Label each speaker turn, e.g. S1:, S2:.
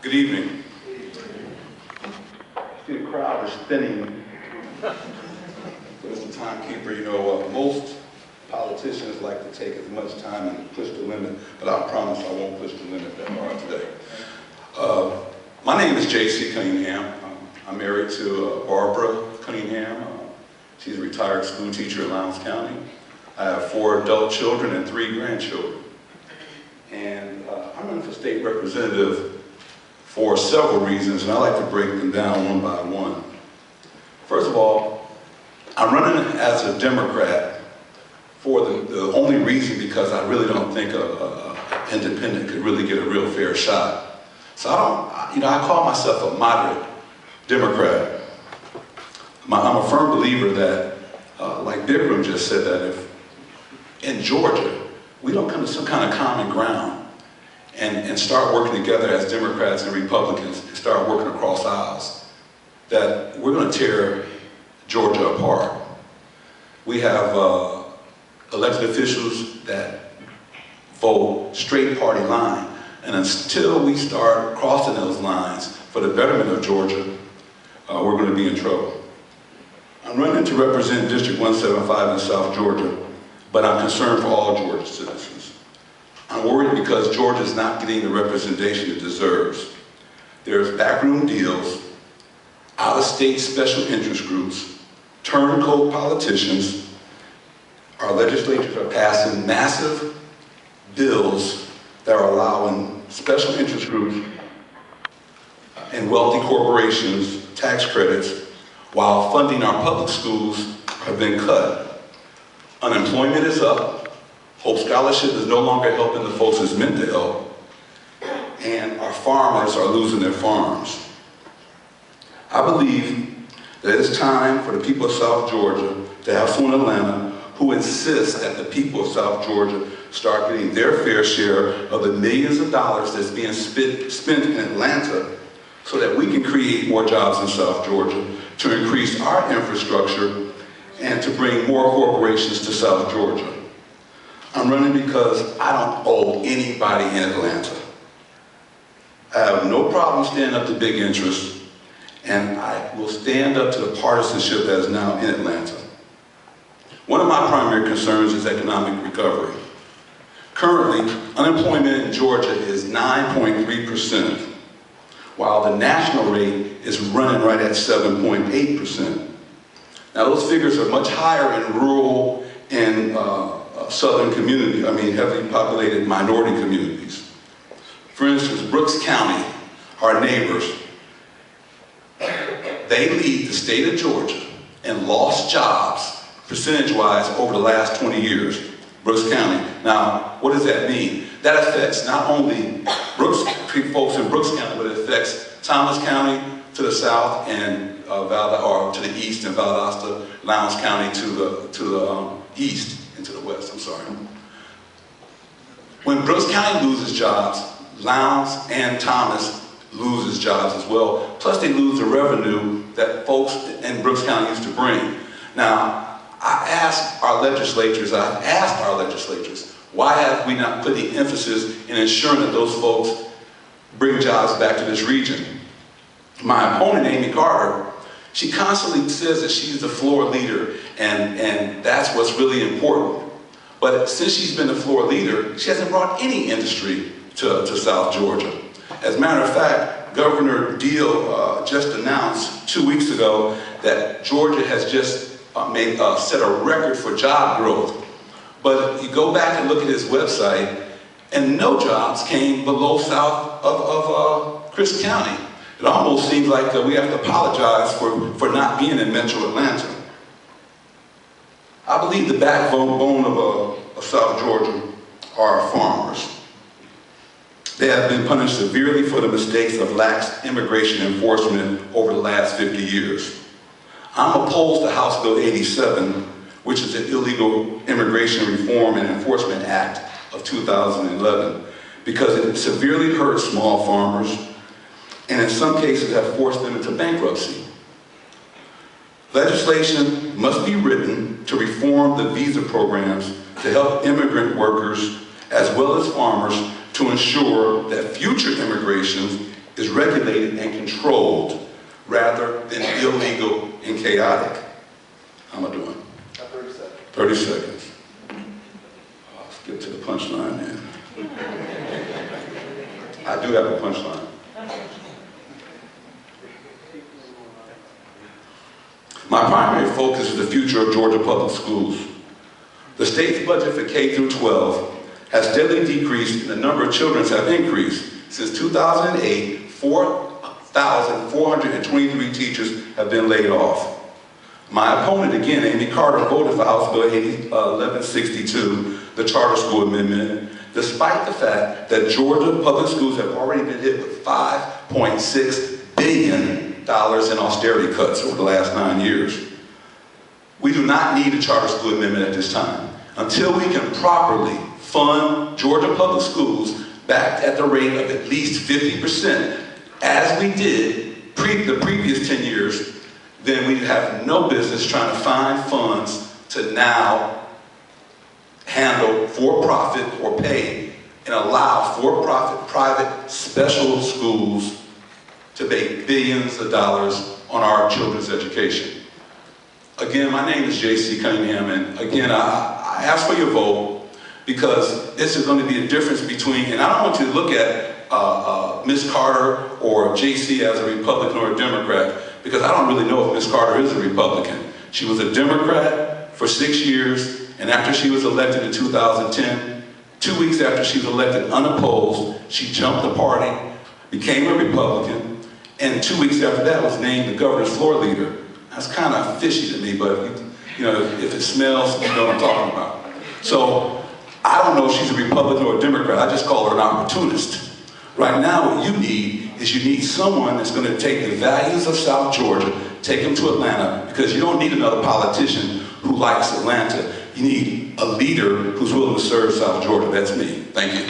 S1: Good evening. See, the crowd is thinning. As a timekeeper, you know, most politicians like to take as much time and push the limit, but I promise I won't push the limit that hard today. My name is J.C. Cunningham. I'm married to Barbara Cunningham. She's a retired school teacher in Lowndes County. I have 4 adult children and 3 grandchildren. And I'm running for state representative for several reasons, and I like to break them down one by one. First of all, I'm running as a Democrat for the only reason because I really don't think an independent could really get a real fair shot. So I call myself a moderate Democrat. I'm a firm believer that, like G.B.R just said, that if in Georgia, we don't come to some kind of common ground and start working together as Democrats and Republicans and start working across aisles, that we're going to tear Georgia apart. We have elected officials that vote straight party line, and until we start crossing those lines for the betterment of Georgia, we're going to be in trouble. I'm running to represent District 175 in South Georgia, but I'm concerned for all Georgia citizens. I'm worried because Georgia is not getting the representation it deserves. There's backroom deals, out-of-state special interest groups, turncoat politicians. Our legislatures are passing massive bills that are allowing special interest groups and wealthy corporations tax credits while funding our public schools have been cut. Unemployment is up. Hope Scholarship is no longer helping the folks it's meant to help. And our farmers are losing their farms. I believe that it's time for the people of South Georgia to have someone in Atlanta who insists that the people of South Georgia start getting their fair share of the millions of dollars that's being spent in Atlanta so that we can create more jobs in South Georgia, to increase our infrastructure, and to bring more corporations to South Georgia. I'm running because I don't owe anybody in Atlanta. I have no problem standing up to big interests, and I will stand up to the partisanship that is now in Atlanta. One of my primary concerns is economic recovery. Currently, unemployment in Georgia is 9.3%, while the national rate is running right at 7.8%. Now, those figures are much higher in rural and southern communities, heavily populated minority communities. For instance, Brooks County, our neighbors, they lead the state of Georgia in lost jobs, percentage-wise, over the last 20 years, Brooks County. Now, what does that mean? That affects not only folks in Brooks County, but it affects Thomas County to the south and to the east, and Valdosta, Lowndes County to the east and to the west, I'm sorry. When Brooks County loses jobs, Lowndes and Thomas loses jobs as well. Plus they lose the revenue that folks in Brooks County used to bring. Now, I've asked our legislatures, why have we not put the emphasis in ensuring that those folks bring jobs back to this region? My opponent, Amy Carter, she constantly says that she's the floor leader, and that's what's really important. But since she's been the floor leader, she hasn't brought any industry to South Georgia. As a matter of fact, Governor Deal just announced 2 weeks ago that Georgia has just set a record for job growth. But you go back and look at his website, and no jobs came below south of Crisp County. It almost seems like we have to apologize for not being in Metro Atlanta. I believe the backbone of South Georgia are our farmers. They have been punished severely for the mistakes of lax immigration enforcement over the last 50 years. I'm opposed to House Bill 87, which is the Illegal Immigration Reform and Enforcement Act of 2011, because it severely hurts small farmers and in some cases have forced them into bankruptcy. Legislation must be written to reform the visa programs to help immigrant workers as well as farmers to ensure that future immigrations is regulated and controlled rather than illegal and chaotic. How am I doing?
S2: 30 seconds.
S1: 30 seconds. I'll skip to the punchline then. I do have a punchline. My primary focus is the future of Georgia public schools. The state's budget for K through 12 has steadily decreased and the number of children have increased. Since 2008, 4,423 teachers have been laid off. My opponent, again, Amy Carter, voted for House Bill 1162, the charter school amendment, despite the fact that Georgia public schools have already been hit with $5.6 billion in austerity cuts over the last 9 years. We do not need a charter school amendment at this time. Until we can properly fund Georgia public schools back at the rate of at least 50%, as we did the previous 10 years, then we have no business trying to find funds to now handle for-profit or pay and allow for-profit private special schools to make billions of dollars on our children's education. Again, my name is J.C. Cunningham, and again, I ask for your vote because this is going to be a difference between, and I don't want you to look at Ms. Carter or J.C. as a Republican or a Democrat, because I don't really know if Ms. Carter is a Republican. She was a Democrat for 6 years, and after she was elected in 2010, 2 weeks after she was elected unopposed, she jumped the party, became a Republican, and 2 weeks after that was named the governor's floor leader. That's kind of fishy to me, but you know, if it smells, you know what I'm talking about. So I don't know if she's a Republican or a Democrat. I just call her an opportunist. Right now, what you need is someone that's going to take the values of South Georgia, take them to Atlanta, because you don't need another politician who likes Atlanta. You need a leader who's willing to serve South Georgia. That's me. Thank you.